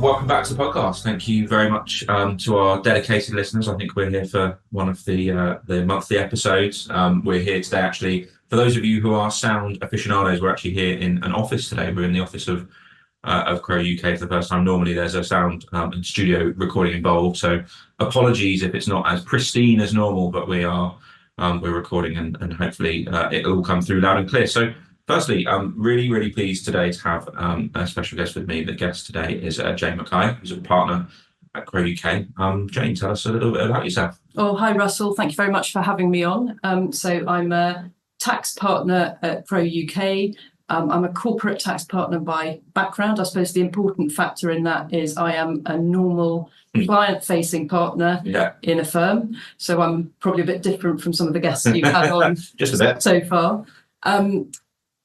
Welcome back to the podcast. Thank you very much to our dedicated listeners. I think we're here for one of the monthly episodes. We're here today, actually. For those of you who are sound aficionados, we're actually here in an office today. We're in the office of Crowe U.K. for the first time. Normally, there's a sound and studio recording involved, so apologies if it's not as pristine as normal. But we're recording, and hopefully it'll all come through loud and clear. So. Firstly, I'm really, really pleased today to have a special guest with me. The guest today is Jane MacKay, who's a partner at Crowe U.K. Jane, tell us a little bit about yourself. Oh, hi, Russell. Thank you very much for having me on. So I'm a tax partner at Crowe U.K. I'm a corporate tax partner by background. I suppose the important factor in that is I am a normal client-facing partner in a firm. So I'm probably a bit different from some of the guests that you've had on Just a bit so far.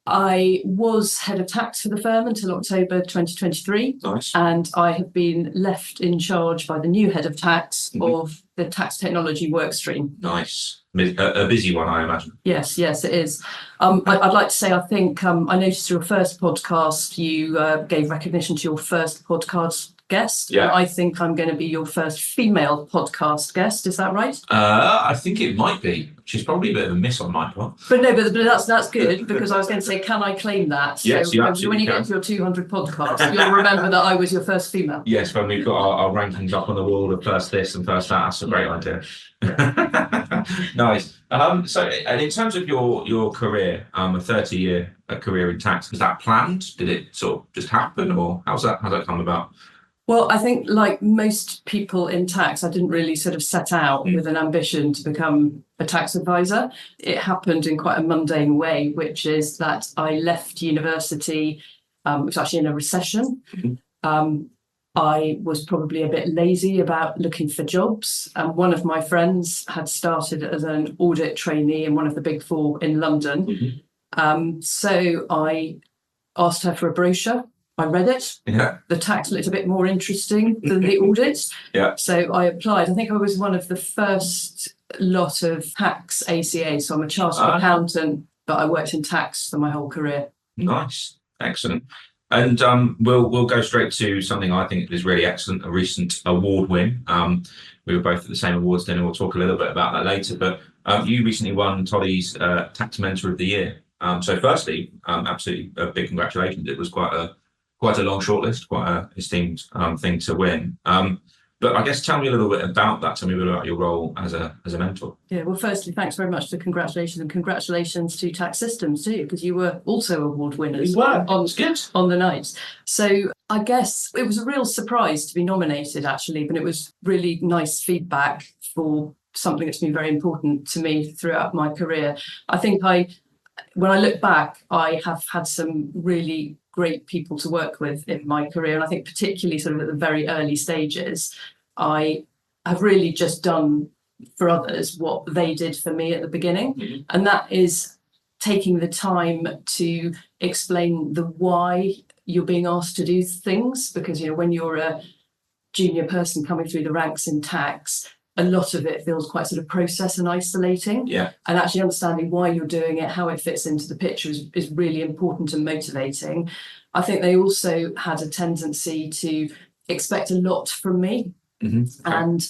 I was head of tax for the firm until October 2023. Nice. And I have been left in charge by the new head of tax of the tax technology workstream. Nice. A busy one, I imagine. Yes, it is. I'd like to say, I think I noticed your first podcast, you gave recognition to your first podcast guest. Yeah. I think I'm going to be your first female podcast guest. Is that right? I think it might be. She's probably a bit of a miss on my part. But that's good, because I was going to say, can I claim that? Yes, so you absolutely when you can. get to your 200 podcast, you'll remember that I was your first female. Yes, when we've got our rankings up on the wall of first this and first that, that's a great idea. Nice. So, and in terms of your career, a 30-year career in tax, was that planned? Did it sort of just happen, or how's that come about? Well, I think like most people in tax, I didn't really sort of set out with an ambition to become a tax advisor. It happened in quite a mundane way, which is that I left university, it was actually in a recession. I was probably a bit lazy about looking for jobs. And one of my friends had started as an audit trainee in one of the big four in London. So I asked her for a brochure. I read it. Yeah. The tax looked a bit more interesting than the audit. Yeah. So I applied. I think I was one of the first lot of tax ACA. So I'm a chartered accountant, but I worked in tax for my whole career. Nice. Excellent. And we'll go straight to something I think is really excellent, a recent award win. We were both at the same awards dinner. We'll talk a little bit about that later. But you recently won Tolley's Tax Mentor of the Year. So firstly, absolutely a big congratulations. It was quite a long shortlist, quite an esteemed thing to win. But I guess tell me a little bit about that. Tell me a bit about your role as a mentor. Yeah, well, firstly, thanks very much for congratulations, and congratulations to Tax Systems too, because you were also award winners on the night. So I guess it was a real surprise to be nominated, actually, but it was really nice feedback for something that's been very important to me throughout my career. I think when I look back, I have had some really great people to work with in my career. And I think particularly sort of at the very early stages, I have really just done for others what they did for me at the beginning. And that is taking the time to explain the why you're being asked to do things. Because, when you're a junior person coming through the ranks in tax, a lot of it feels quite sort of process and isolating. Yeah. And actually understanding why you're doing it, how it fits into the picture is really important and motivating. I think they also had a tendency to expect a lot from me. And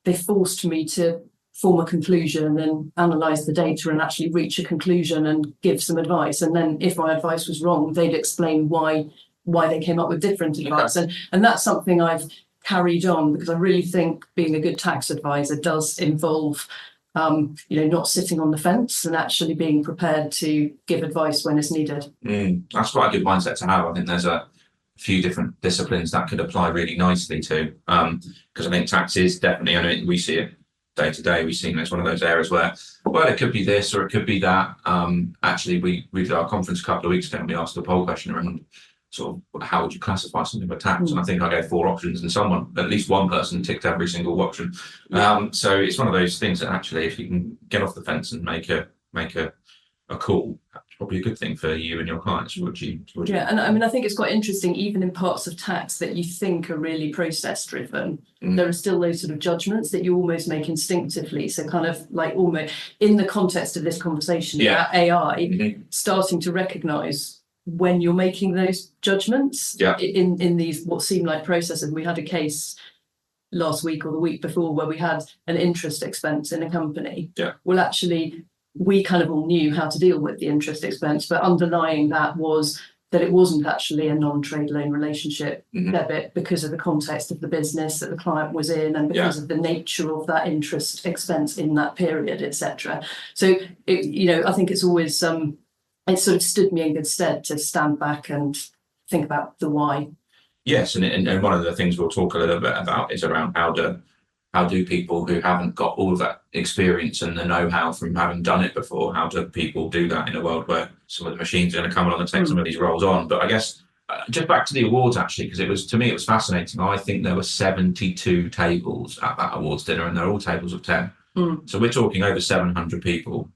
they forced me to form a conclusion and analyse the data and actually reach a conclusion and give some advice. And then if my advice was wrong, they'd explain why they came up with different advice. And that's something I've carried on, because I really think being a good tax advisor does involve, not sitting on the fence and actually being prepared to give advice when it's needed. That's quite a good mindset to have. I think there's a few different disciplines that could apply really nicely to, because I think tax is definitely, I know we see it day to day, we've seen it's one of those areas where, well, it could be this or it could be that. Actually, we did our conference a couple of weeks ago and we asked a poll question around sort of how would you classify something by tax? And I think I gave 4 options, and at least one person ticked every single option. So it's one of those things that actually, if you can get off the fence and make a call, that's probably a good thing for you and your clients. Yeah, and I mean, I think it's quite interesting, even in parts of tax that you think are really process driven, there are still those sort of judgments that you almost make instinctively. So kind of like almost in the context of this conversation about AI, starting to recognise when you're making those judgments Yeah. in these what seem like processes. We had a case last week or the week before where we had an interest expense in a company. Yeah. Well, actually, we kind of all knew how to deal with the interest expense, but underlying that was that it wasn't actually a non-trade loan relationship debit because of the context of the business that the client was in and because of the nature of that interest expense in that period, etc. So, I think it's always it sort of stood me in good stead to stand back and think about the why. Yes, and one of the things we'll talk a little bit about is around how do people who haven't got all of that experience and the know-how from having done it before, how do people do that in a world where some of the machines are going to come along and take some of these roles on? But I guess just back to the awards, actually, because to me it was fascinating. I think there were 72 tables at that awards dinner, and they're all tables of 10. So we're talking over 700 people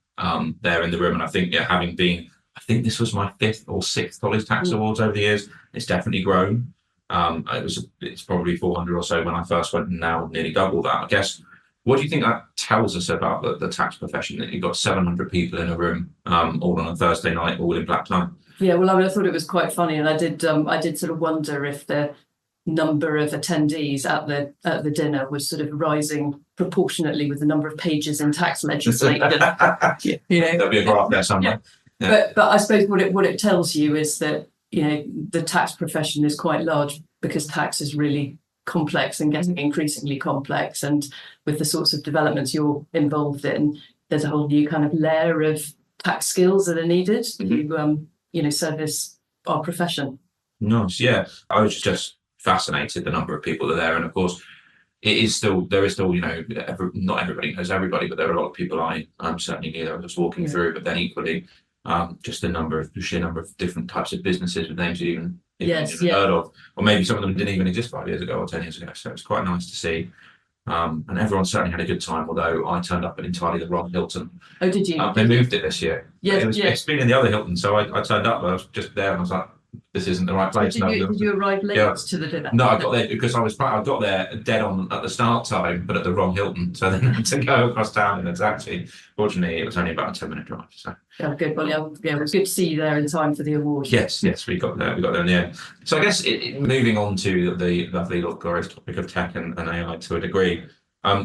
there in the room. And I think, I think this was my 5th or 6th Tolley's Tax Awards over the years. It's definitely grown. It's probably 400 or so when I first went, and now nearly double that. I guess, what do you think that tells us about the tax profession, that you've got 700 people in a room, all on a Thursday night, all in black tie? Yeah, well, I thought it was quite funny, and I did sort of wonder if the number of attendees at the dinner was sort of rising proportionately with the number of pages in tax legislation. There'll be a graph there somewhere. Yeah. But I suppose what it tells you is that the tax profession is quite large because tax is really complex and getting increasingly complex, and with the sorts of developments you're involved in, there's a whole new kind of layer of tax skills that are needed to service our profession. Nice. Yeah, I was just fascinated the number of people that are there, and of course there is still not everybody knows everybody, but there are a lot of people I certainly knew that I was walking through, but then equally just the sheer number of different types of businesses with names you even heard of, or maybe some of them didn't even exist 5 years ago or 10 years ago. So it's quite nice to see. And everyone certainly had a good time, although I turned up at entirely the wrong Hilton. Oh, did you? They moved it this year. Yes, It's been in the other Hilton, so I turned up, I was just there and I was like, this isn't the right place. Did you arrive late to the dinner? No, I got there because I got there dead on at the start time, but at the wrong Hilton. So then I had to go across town in a taxi. Fortunately, it was only about a 10-minute drive. So yeah, good. Well, it was good to see you there in time for the award. Yes, we got there. We got there in the end. So I guess moving on to the lovely, glorious topic of tech and AI to a degree.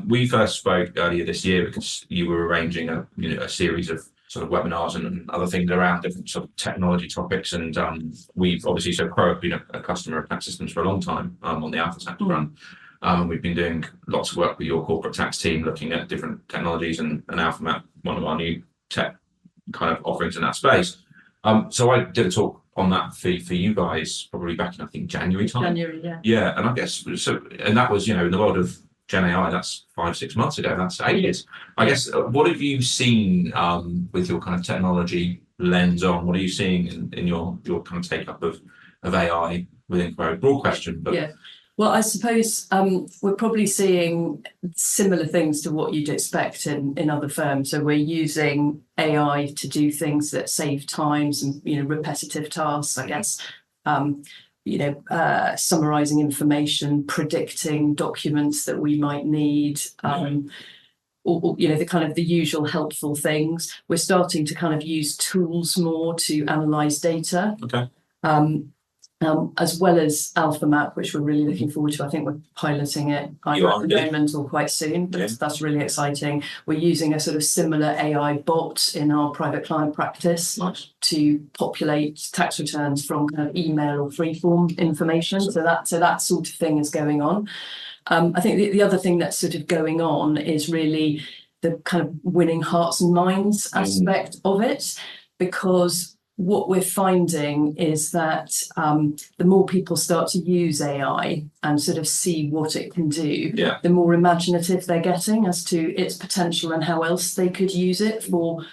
We first spoke earlier this year because you were arranging a series of sort of webinars and other things around different sort of technology topics, and we've obviously, so Crowe have been a customer of Tax Systems for a long time on the Alpha Tax front, and we've been doing lots of work with your corporate tax team looking at different technologies, and AlphaMap, one of our new tech kind of offerings in that space. So I did a talk on that for you guys probably back in, I think, January time. Yeah, and I guess so, and that was in the world of Gen AI, that's 5-6 months ago, that's 8 years. I guess, what have you seen with your kind of technology lens on? What are you seeing in your kind of take up of AI within Crowe? Broad question, but yeah. Well, I suppose we're probably seeing similar things to what you'd expect in other firms. So we're using AI to do things that save time, some repetitive tasks, I guess. Summarizing information, predicting documents that we might need, or the kind of the usual helpful things. We're starting to kind of use tools more to analyze data. Okay. As well as AlphaMap, which we're really looking forward to. I think we're piloting it either at the moment or quite soon, but that's really exciting. We're using a sort of similar AI bot in our private client practice to populate tax returns from kind of email or freeform information. So that sort of thing is going on. I think the other thing that's sort of going on is really the kind of winning hearts and minds aspect of it, because what we're finding is that the more people start to use AI and sort of see what it can do, the more imaginative they're getting as to its potential and how else they could use it for,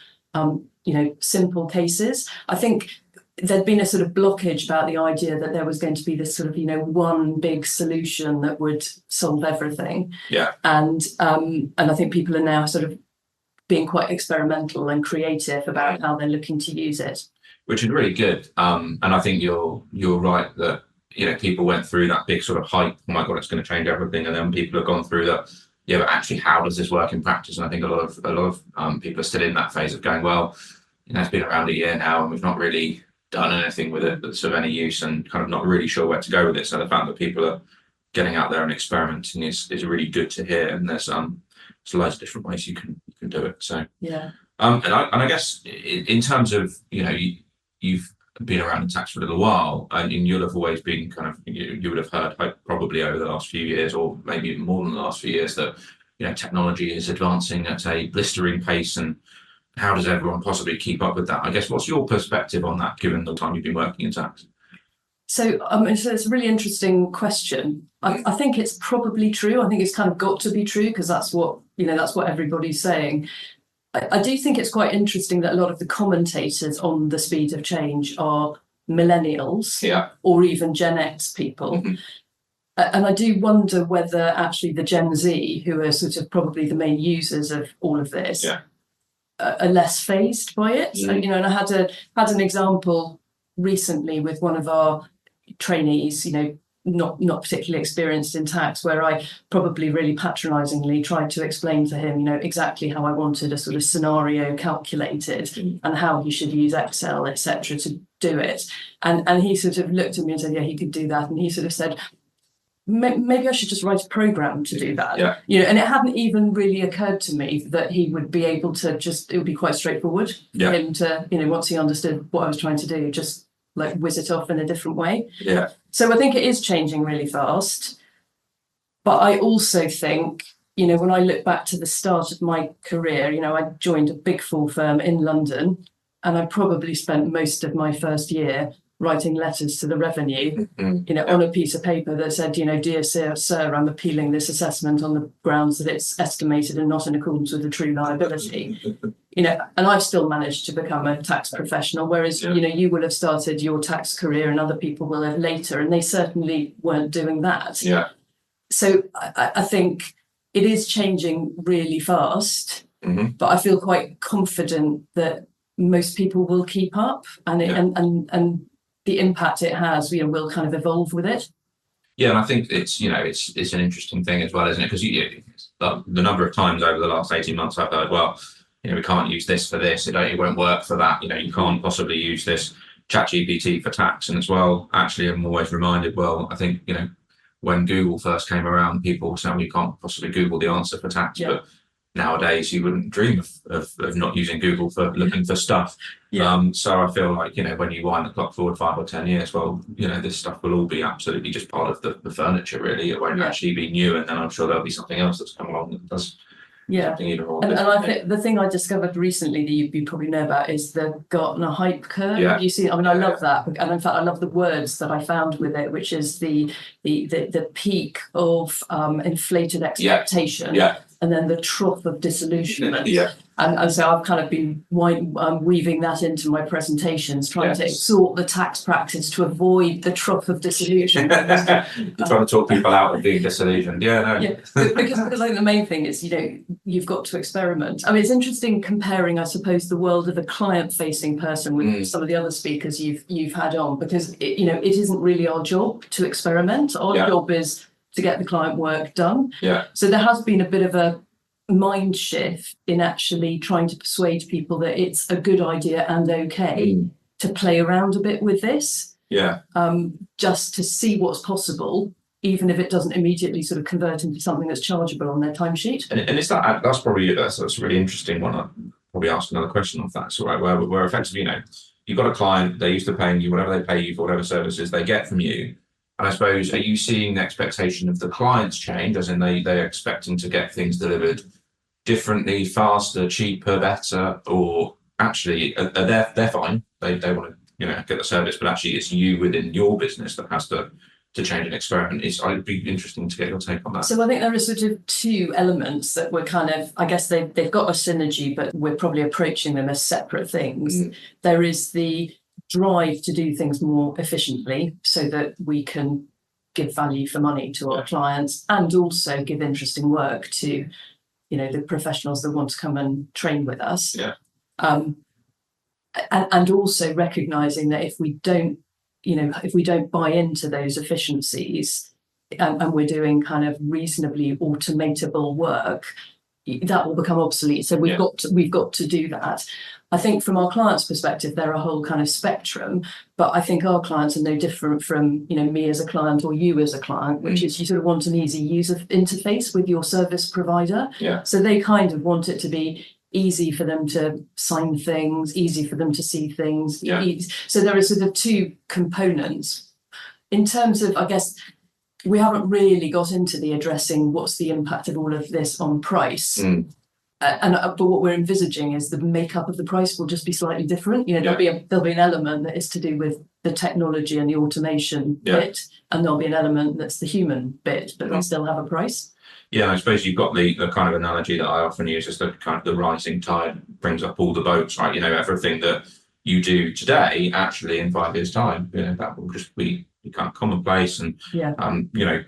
simple cases. I think there'd been a sort of blockage about the idea that there was going to be this sort of, one big solution that would solve everything. Yeah. And I think people are now sort of being quite experimental and creative about how they're looking to use it. Which is really good. And I think you're right that, people went through that big sort of hype, oh my God, it's going to change everything. And then people have gone through that, but actually, how does this work in practice? And I think a lot of people are still in that phase of going, well, it's been around a year now and we've not really done anything with it that's of any use and kind of not really sure where to go with it. So the fact that people are getting out there and experimenting is really good to hear. And there's loads of different ways you can do it. So yeah. And I guess in terms of, you've been around in tax for a little while, and you'll have always been kind of, you would have heard probably over the last few years, or maybe even more than the last few years, that technology is advancing at a blistering pace, and how does everyone possibly keep up with that? I guess, what's your perspective on that, given the time you've been working in tax? So it's a really interesting question. I think it's probably true. I think it's kind of got to be true, because that's what everybody's saying. I do think it's quite interesting that a lot of the commentators on the speed of change are millennials, or even Gen X people. Mm-hmm. And I do wonder whether actually the Gen Z, who are sort of probably the main users of all of this, are less phased by it. Mm-hmm. And I had an example recently with one of our trainees, not particularly experienced in tax, where I probably really patronisingly tried to explain to him, exactly how I wanted a sort of scenario calculated and how he should use Excel, etc., to do it. And he sort of looked at me and said, yeah, he could do that. And he sort of said, maybe I should just write a program to do that. Yeah. And it hadn't even really occurred to me that he would be able to it would be quite straightforward for him to, once he understood what I was trying to do, just like whiz it off in a different way. Yeah. So I think it is changing really fast. But I also think, when I look back to the start of my career, I joined a Big Four firm in London, and I probably spent most of my first year writing letters to the revenue, on a piece of paper that said, dear sir, I'm appealing this assessment on the grounds that it's estimated and not in accordance with the true liability. And I've still managed to become a tax professional, whereas, you will have started your tax career and other people will have later, and they certainly weren't doing that. Yeah. So I think it is changing really fast, but I feel quite confident that most people will keep up, and and the impact it has, will kind of evolve with it. Yeah, and I think it's an interesting thing as well, isn't it? Because the number of times over the last 18 months I've heard, well, we can't use this for this, it won't work for that, you can't possibly use this ChatGPT for tax. And as well, actually, I'm always reminded, well, I think, when Google first came around, people were saying you can't possibly Google the answer for tax, but nowadays you wouldn't dream of not using Google for looking for stuff. So I feel like, when you wind the clock forward 5 or 10 years, well, this stuff will all be absolutely just part of the furniture, really. It won't actually be new, and then I'm sure there'll be something else that's come along that does something even more. And I think the thing I discovered recently that you probably know about is the Gartner hype curve. You see, I love that, and in fact I love the words that I found with it, which is the peak of inflated expectation, and then the trough of disillusionment. And so I've kind of been weaving that into my presentations, trying to exhort the tax practice to avoid the trough of disillusionment. Trying to talk people out of being disillusioned. Because I think the main thing is, you've got to experiment. It's interesting comparing, I suppose, the world of a client-facing person with some of the other speakers you've had on, because it isn't really our job to experiment. Our job is to get the client work done. So there has been a bit of a mind shift in actually trying to persuade people that it's a good idea and okay to play around a bit with this, just to see what's possible, even if it doesn't immediately sort of convert into something that's chargeable on their timesheet. And is that's a really interesting one. I'll probably ask another question off that. So where effectively, you've got a client, they're used to paying you whatever they pay you for whatever services they get from you. And I suppose, are you seeing the expectation of the clients change, as in they're expecting to get things delivered differently, faster, cheaper, better, or actually they're fine, they want to get the service, but actually it's you within your business that has to change and experiment? It'd be interesting to get your take on that. So I think there are sort of two elements that we're kind of, I guess they've got a synergy, but we're probably approaching them as separate things. There is the drive to do things more efficiently so that we can give value for money to our clients, and also give interesting work to the professionals that want to come and train with us. And also recognizing that if we don't buy into those efficiencies, and we're doing kind of reasonably automatable work, that will become obsolete. So we've got to do that. I think from our clients' perspective, they're a whole kind of spectrum, but I think our clients are no different from, me as a client or you as a client, which is you sort of want an easy user interface with your service provider. Yeah. So they kind of want it to be easy for them to sign things, easy for them to see things. Yeah. So there are sort of two components. In terms of, I guess, we haven't really got into the addressing what's the impact of all of this on price. But what we're envisaging is the makeup of the price will just be slightly different. There'll be an element that is to do with the technology and the automation bit, and there'll be an element that's the human bit, but they'll still have a price. Yeah, I suppose you've got the kind of analogy that I often use is the kind of the rising tide brings up all the boats, right? Everything that you do today, actually in 5 years' time, that will just be kind of commonplace. And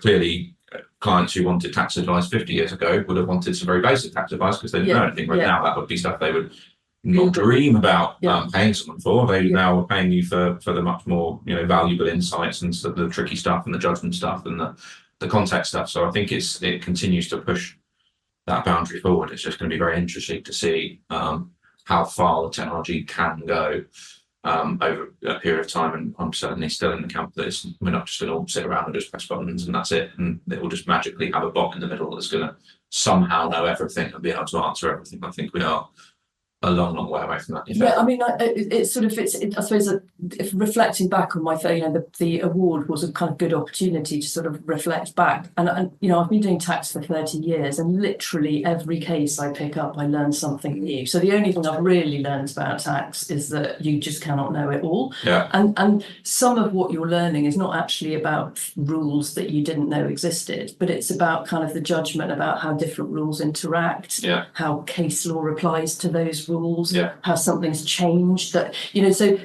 clearly clients who wanted tax advice 50 years ago would have wanted some very basic tax advice because they didn't know anything. Right now, that would be stuff they would not dream about paying someone for. They now are paying you for the much more valuable insights and the tricky stuff and the judgment stuff and the context stuff. So I think it continues to push that boundary forward. It's just going to be very interesting to see how far the technology can go over a period of time. And I'm certainly still in the camp that we're not just going to all sit around and just press buttons and that's it. And it will just magically have a bot in the middle that's going to somehow know everything and be able to answer everything. I think we are a long, long way away from that. Yeah, I mean, I suppose if reflecting back on my phone, the award was a kind of good opportunity to sort of reflect back. And I've been doing tax for 30 years, and literally every case I pick up, I learn something new. So the only thing I've really learned about tax is that you just cannot know it all. Yeah. And some of what you're learning is not actually about rules that you didn't know existed, but it's about kind of the judgment about how different rules interact, how case law applies to those rules, how something's changed, that so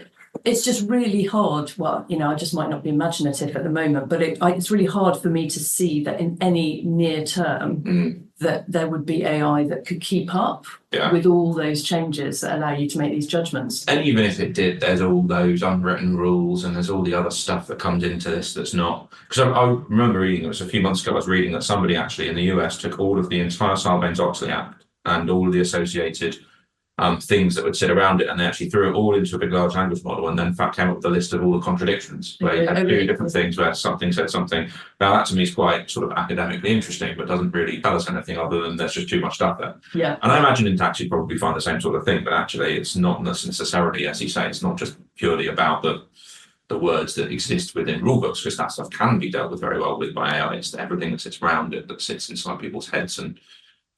it's just really hard. Well, I just might not be imaginative at the moment, but it's really hard for me to see that in any near term that there would be AI that could keep up with all those changes that allow you to make these judgments. And even if it did, there's all those unwritten rules and there's all the other stuff that comes into this that's not. Because I remember reading, it was a few months ago, I was reading that somebody actually in the US took all of the entire Sarbanes-Oxley Act and all of the associated things that would sit around it, and they actually threw it all into a big large language model, and then in fact came up with a list of all the contradictions where you had two different things where something said something. Now that to me is quite sort of academically interesting, but doesn't really tell us anything other than there's just too much stuff there. Yeah. And I imagine in tax you'd probably find the same sort of thing, but actually it's not necessarily, as you say, it's not just purely about the words that exist within rule books, because that stuff can be dealt with very well with by AI. It's everything that sits around it, that sits inside people's heads and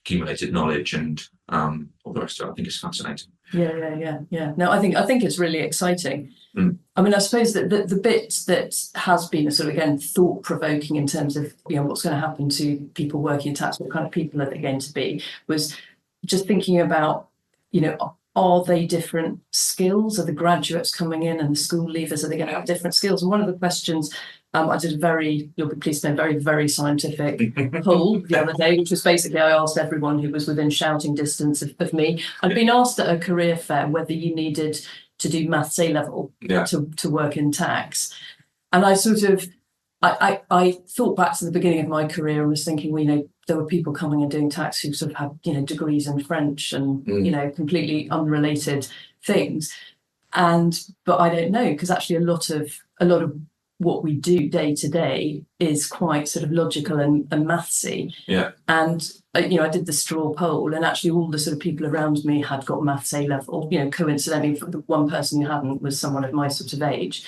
accumulated knowledge and all the rest of it. I think it's fascinating. Yeah. No, I think it's really exciting. I mean, I suppose that the bit that has been a sort of, again, thought-provoking in terms of what's going to happen to people working in tax, what kind of people are they going to be, was just thinking about are they different skills? Are the graduates coming in and the school leavers, are they going to have different skills? And one of the questions I did you'll be pleased to know, very, very scientific poll the other day, which was basically I asked everyone who was within shouting distance of me. I'd been asked at a career fair whether you needed to do maths A-level to work in tax. And I sort of, I thought back to the beginning of my career and was thinking, there were people coming and doing tax who sort of had, degrees in French and, completely unrelated things. But I don't know, because actually a lot of what we do day to day is quite sort of logical and mathsy. Yeah. And I did the straw poll, and actually all the sort of people around me had got maths A level. Coincidentally, the one person who hadn't was someone of my sort of age.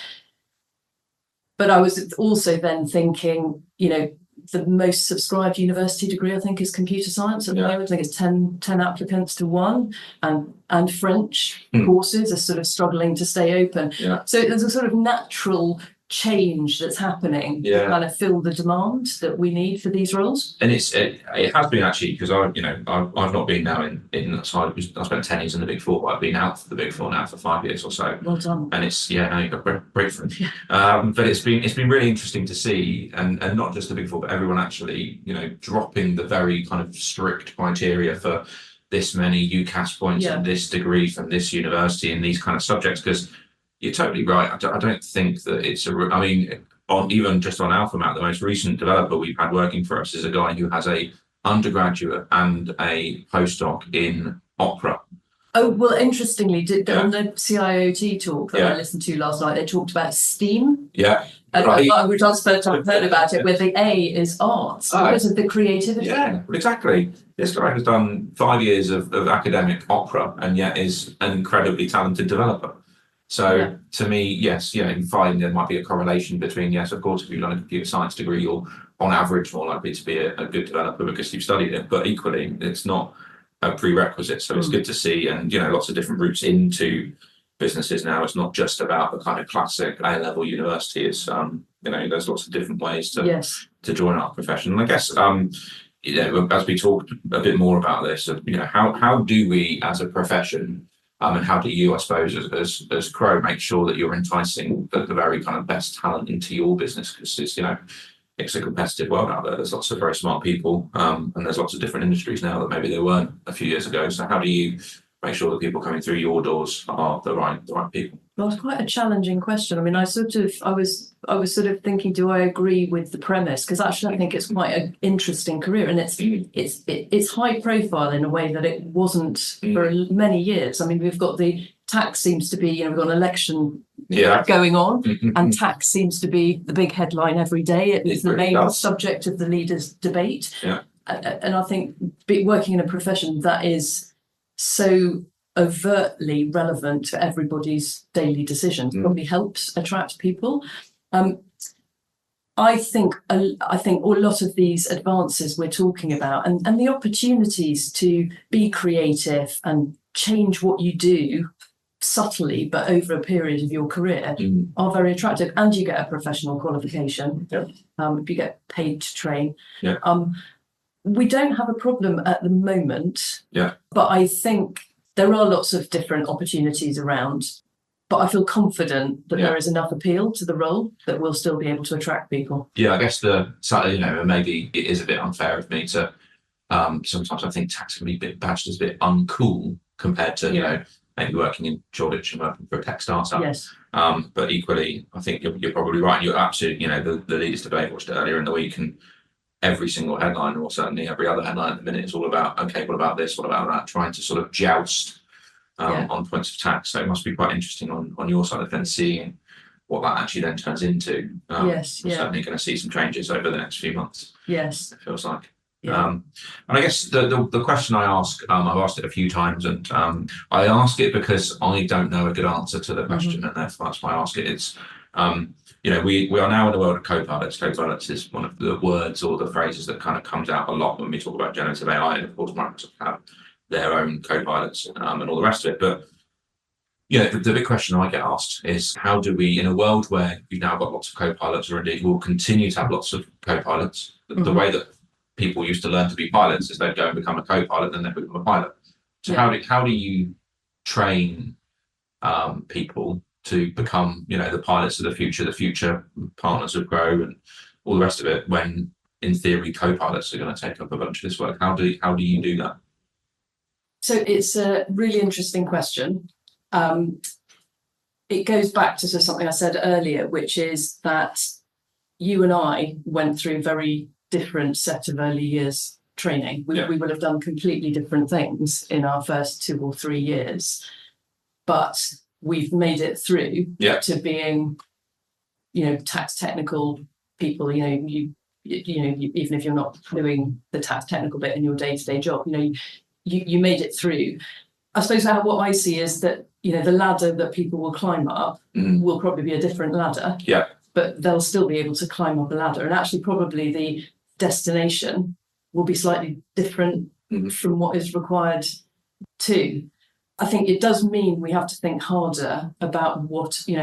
But I was also then thinking, the most subscribed university degree, I think, is computer science at the moment. I think it's 10 applicants to one, and French courses are sort of struggling to stay open. Yeah. So there's a sort of natural change that's happening to kind of fill the demand that we need for these roles. And it has been actually, because I've not been now in that side. I spent 10 years in the Big Four, but I've been out of the Big Four now for 5 years or so. Well done. And it's now you've got break for it. But it's been really interesting to see, and not just the Big Four, but everyone actually dropping the very kind of strict criteria for this many UCAS points and this degree from this university and these kind of subjects, because you're totally right. I don't think that it's even just on AlphaMat, the most recent developer we've had working for us is a guy who has a undergraduate and a postdoc in opera. Oh, well, interestingly, on the CIOT talk that I listened to last night, they talked about STEAM. Yeah. Right. Which I was the first time I've heard about it, where the A is arts because of the creativity. Yeah, exactly. This guy has done 5 years of academic opera and yet is an incredibly talented developer. So to me, yes, you find there might be a correlation between, yes, of course, if you've done a computer science degree, you're on average more likely to be a good developer because you've studied it. But equally, it's not a prerequisite. So it's good to see, and lots of different routes into businesses now. It's not just about the kind of classic A-level university. It's there's lots of different ways to join our profession. And I guess as we talked a bit more about this, how do we as a profession, and how do you, I suppose, as Crowe, make sure that you're enticing the very kind of best talent into your business? Because it's a competitive world out there. There's lots of very smart people, and there's lots of different industries now that maybe there weren't a few years ago. So how do you make sure that people coming through your doors are the right people? Well, it's quite a challenging question. I mean, I was sort of thinking, do I agree with the premise? Because actually, I think it's quite an interesting career, and it's high profile in a way that it wasn't for many years. I mean, we've got the tax seems to be, we've got an election going on, and tax seems to be the big headline every day. It's the main subject of the leaders' debate. And I think working in a profession that is so overtly relevant to everybody's daily decisions probably helps attract people. I think a lot of these advances we're talking about and the opportunities to be creative and change what you do subtly but over a period of your career are very attractive, and you get a professional qualification if you get paid to train. We don't have a problem at the moment, but I think there are lots of different opportunities around, but I feel confident that there is enough appeal to the role that we'll still be able to attract people. I guess maybe it is a bit unfair of me to sometimes I think tax can be a bit badged as a bit uncool compared to maybe working in Shoreditch and working for a tech startup. But equally, I think you're probably right. You're absolutely, the leaders debate, watched it earlier in the week, and every single headline, or certainly every other headline at the minute, is all about, okay, what about this, what about that, trying to sort of joust on points of tax. So it must be quite interesting on your side of the fence, seeing what that actually then turns into. We're certainly going to see some changes over the next few months. It feels like. And I guess the question I ask, I've asked it a few times, and I ask it because I don't know a good answer to the question, and that's why I ask it. It's we are now in the world of co-pilots. Co-pilots is one of the words or the phrases that kind of comes out a lot when we talk about generative AI, and of course Microsoft have their own co-pilots and all the rest of it. But the big question I get asked is, how do we, in a world where you've now got lots of co-pilots, or indeed will continue to have lots of co-pilots, the way that people used to learn to be pilots is they'd go and become a co-pilot, then they'd become a pilot. So how do you train people to become, the pilots of the future partners of Crowe and all the rest of it, when in theory co-pilots are going to take up a bunch of this work? How do you do that? So it's a really interesting question. It goes back to something I said earlier, which is that you and I went through very different set of early years training. We will have done completely different things in our first 2 or 3 years, but we've made it through to being, tax technical people. You even if you're not doing the tax technical bit in your day-to-day job, you made it through. I suppose what I see is that the ladder that people will climb up will probably be a different ladder. But they'll still be able to climb up a ladder, and actually probably the destination will be slightly different from what is required too. I think it does mean we have to think harder about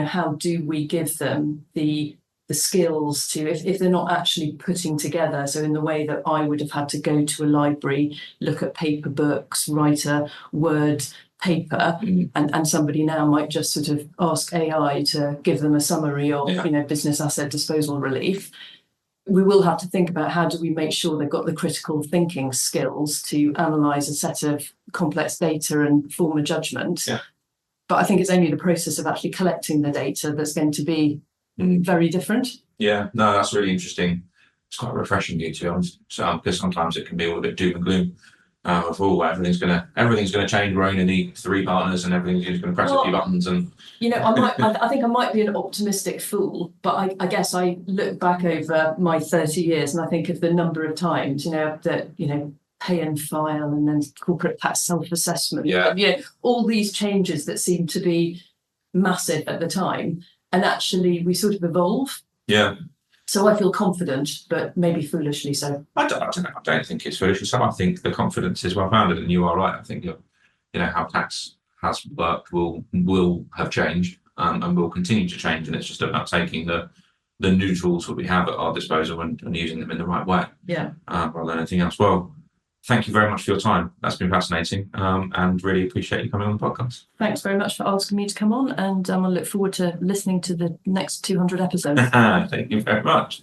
how do we give them the skills to, if they're not actually putting together, so in the way that I would have had to go to a library, look at paper books, write a Word paper, and somebody now might just sort of ask AI to give them a summary of business asset disposal relief. We will have to think about how do we make sure they've got the critical thinking skills to analyse a set of complex data and form a judgment. But I think it's only the process of actually collecting the data that's going to be very different. No, that's really interesting. it's quite refreshing, to be honest. So, because sometimes it can be all a bit doom and gloom. Of everything's gonna change. We're only need 3 partners, and everything's just gonna press a few buttons. And I think I might be an optimistic fool, but I guess I look back over my 30 years and I think of the number of times, that pay and file, and then corporate tax self-assessment. All these changes that seem to be massive at the time, and actually we sort of evolve. Yeah. So I feel confident, but maybe foolishly so. I don't think it's foolish. So I think the confidence is well founded, and you are right. I think how tax has worked will have changed, and will continue to change, and it's just about taking the new tools that we have at our disposal and using them in the right way. Yeah. Rather than anything else. Well, thank you very much for your time. That's been fascinating, and really appreciate you coming on the podcast. Thanks very much for asking me to come on, and I look forward to listening to the next 200 episodes. Thank you very much.